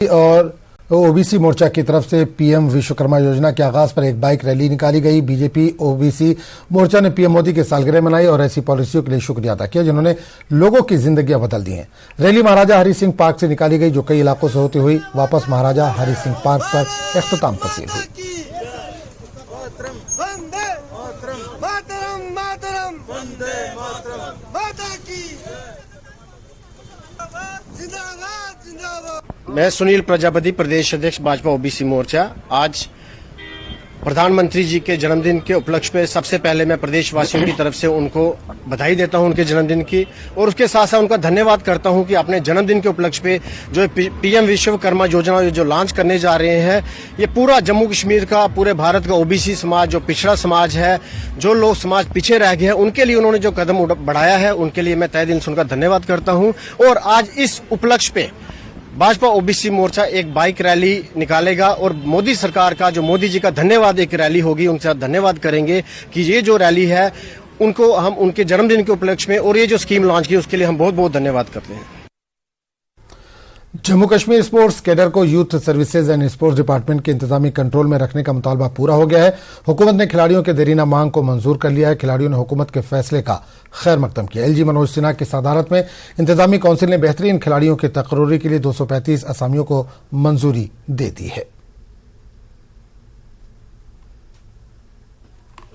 और ओबीसी मोर्चा की तरफ से पीएम विश्वकर्मा योजना के आगाज पर एक बाइक रैली निकाली गई। बीजेपी ओबीसी मोर्चा ने पीएम मोदी की सालगिरह मनाई और ऐसी पॉलिसियों के लिए शुक्रिया अदा किया जिन्होंने लोगों की जिंदगियां बदल दी हैं। रैली महाराजा हरि सिंह पार्क से निकाली गई जो कई इलाकों से होती हुई वापस महाराजा हरि सिंह पार्क पर इख्तिताम पसीर हुई। मैं सुनील प्रजापति, प्रदेश अध्यक्ष भाजपा ओबीसी मोर्चा। आज प्रधानमंत्री जी के जन्मदिन के उपलक्ष्य में सबसे पहले मैं प्रदेशवासियों की तरफ से उनको बधाई देता हूं उनके जन्मदिन की, और उसके साथ साथ उनका धन्यवाद करता हूं कि अपने जन्मदिन के उपलक्ष्य पे जो पीएम विश्वकर्मा योजना जो लॉन्च करने जा रहे हैं, ये पूरा जम्मू कश्मीर का, पूरे भारत का ओबीसी समाज, जो पिछड़ा समाज है, जो लोग समाज पीछे रह गए हैं, उनके लिए उन्होंने जो कदम बढ़ाया है, उनके लिए मैं तहे दिल से उनका धन्यवाद करता हूं। और आज इस उपलक्ष्य पे भाजपा ओबीसी मोर्चा एक बाइक रैली निकालेगा और मोदी सरकार का, जो मोदी जी का धन्यवाद एक रैली होगी, उनसे धन्यवाद करेंगे कि ये जो रैली है उनको हम उनके जन्मदिन के उपलक्ष्य में और ये जो स्कीम लॉन्च की उसके लिए हम बहुत बहुत धन्यवाद करते हैं। जम्मू कश्मीर स्पोर्ट्स कैडर को youth services and sports department के इंतजामी कंट्रोल में रखने का मुतालबा पूरा हो गया है। हुकूमत ने खिलाड़ियों के देरीना मांग को मंजूर कर लिया है। खिलाड़ियों ने हुकूमत के फैसले का खैर मकदम किया। एलजी मनोज सिन्हा की सदारत में इंतजामी काउंसिल ने बेहतरीन खिलाड़ियों की तकर्री के लिए 235 असामियों को मंजूरी दे दी है।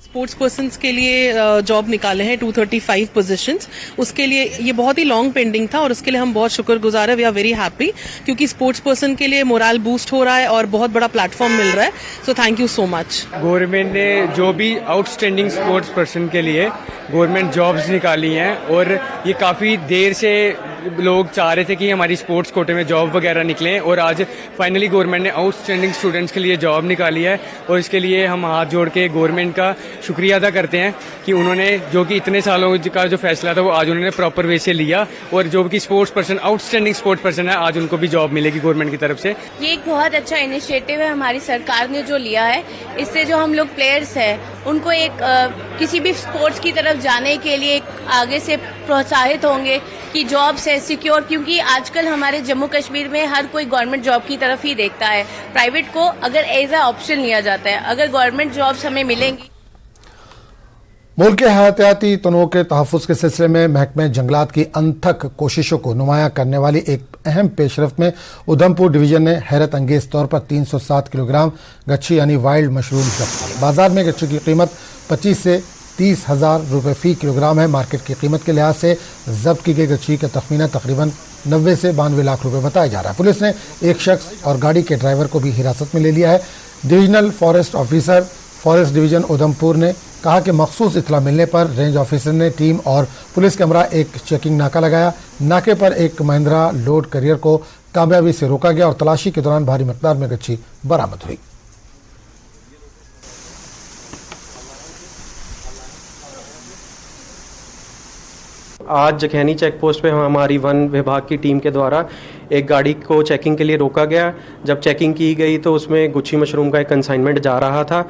स्पोर्ट्स पर्सन्स के लिए जॉब निकाले हैं 235 पोजीशंस। उसके लिए ये बहुत ही लॉन्ग पेंडिंग था और उसके लिए हम बहुत शुक्रगुजार है। वी आर वेरी हैप्पी क्योंकि स्पोर्ट्स पर्सन के लिए मोरल बूस्ट हो रहा है और बहुत बड़ा प्लेटफॉर्म मिल रहा है। So thank you so much. Government ने जो भी आउटस्टैंडिंग स्पोर्ट्स पर्सन के लिए गवर्नमेंट जॉब्स निकाली हैं और ये काफ़ी देर से लोग चाह रहे थे कि हमारी स्पोर्ट्स कोटे में जॉब वगैरह निकलें और आज फाइनली गवर्नमेंट ने आउटस्टैंडिंग स्टूडेंट्स के लिए जॉब निकाली है और इसके लिए हम हाथ जोड़ के गवर्नमेंट का शुक्रिया अदा करते हैं कि उन्होंने जो कि इतने सालों का जो फैसला था वो आज उन्होंने प्रॉपर वे से लिया और जो कि sports person, outstanding sports person है, आज उनको भी जॉब मिलेगी गवर्नमेंट की तरफ से। ये एक बहुत अच्छा इनिशिएटिव है हमारी सरकार ने जो लिया है। इससे जो हम लोग प्लेयर्स हैं उनको एक किसी भी स्पोर्ट्स की तरफ जाने के लिए आगे से प्रोत्साहित होंगे कि जॉब्स है सिक्योर, क्योंकि आजकल हमारे जम्मू कश्मीर में हर कोई गवर्नमेंट जॉब की तरफ ही देखता है। प्राइवेट को अगर एज अ ऑप्शन लिया जाता है, अगर गवर्नमेंट जॉब्स हमें मिलेंगी। मुल्क के हयातियाती तनों के तहफ़्फ़ुज़ के सिलसिले में महकमे जंगलात की अनथक कोशिशों को नुमायां करने वाली एक अहम पेशरफ्त में उधमपुर डिवीजन ने हैरत अंगेज तौर पर 307 किलोग्राम गच्छी यानी वाइल्ड मशरूम जब्त की। बाजार में गच्छी की कीमत 25 से 30 हजार रुपये फी किलोग्राम है। मार्केट की कीमत के लिहाज से जब्त की गई गच्छी का तखमीना तकरीबन 90 से 92 लाख रुपए बताया जा रहा है। पुलिस ने एक शख्स और गाड़ी के ड्राइवर को भी हिरासत में ले लिया है। Divisional forest officer forest division Udhampur ने कहा कि मखसूस इतला मिलने पर रेंज ऑफिसर ने टीम और पुलिस के हमरा एक चेकिंग नाका लगाया। नाके पर एक महिंद्रा लोड करियर को कामयाबी से रोका गया और तलाशी के दौरान भारी मकदार में गच्छी बरामद हुई। आज जखैनी चेक पोस्ट पे हमारी वन विभाग की टीम के द्वारा एक गाड़ी को चेकिंग के लिए रोका गया। जब चेकिंग की गई तो उसमें गुच्छी मशरूम का एक कंसाइनमेंट जा रहा था।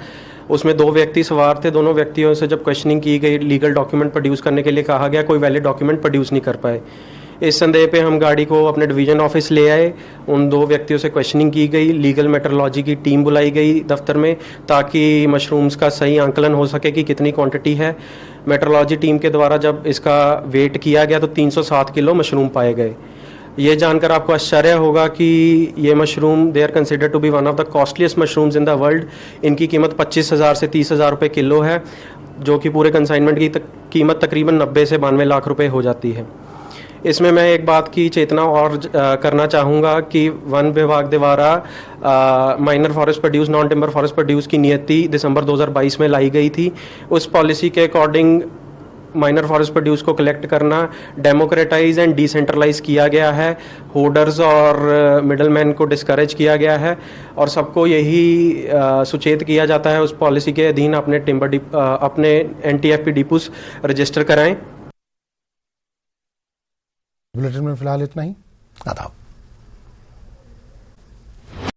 उसमें 2 व्यक्ति सवार थे। दोनों व्यक्तियों से जब क्वेश्चनिंग की गई, लीगल डॉक्यूमेंट प्रोड्यूस करने के लिए कहा गया, कोई वैलिड डॉक्यूमेंट प्रोड्यूस नहीं कर पाए। इस संदेह पे हम गाड़ी को अपने डिवीजन ऑफिस ले आए। उन 2 व्यक्तियों से क्वेश्चनिंग की गई। लीगल मेट्रोलॉजी की टीम बुलाई गई दफ्तर में ताकि मशरूम्स का सही आंकलन हो सके कि कितनी क्वांटिटी है। मेट्रोलॉजी टीम के द्वारा जब इसका वेट किया गया तो 307 किलो मशरूम पाए गए। ये जानकर आपको आश्चर्य होगा कि ये mushroom they are considered to be one of the costliest mushrooms in the world. इनकी कीमत 25,000 से 30,000 रुपये किलो है, जो कि पूरे कंसाइनमेंट की कीमत तकरीबन 90 से 92 लाख रुपए हो जाती है। इसमें मैं एक बात की चेतना और करना चाहूँगा कि वन विभाग द्वारा minor forest produce, non timber forest produce की नियति दिसंबर 2022 में लाई गई थी। उस पॉलिसी के अकॉर्डिंग माइनर फॉरेस्ट प्रोड्यूस को कलेक्ट करना डेमोक्रेटाइज एंड डिसेंट्रलाइज किया गया है। होल्डर्स और मिडलमैन को डिस्करेज किया गया है और सबको यही सुचेत किया जाता है उस पॉलिसी के अधीन अपने NTFP डिपोस रजिस्टर कराएं। बुलेटिन में फिलहाल इतना ही। आदाब।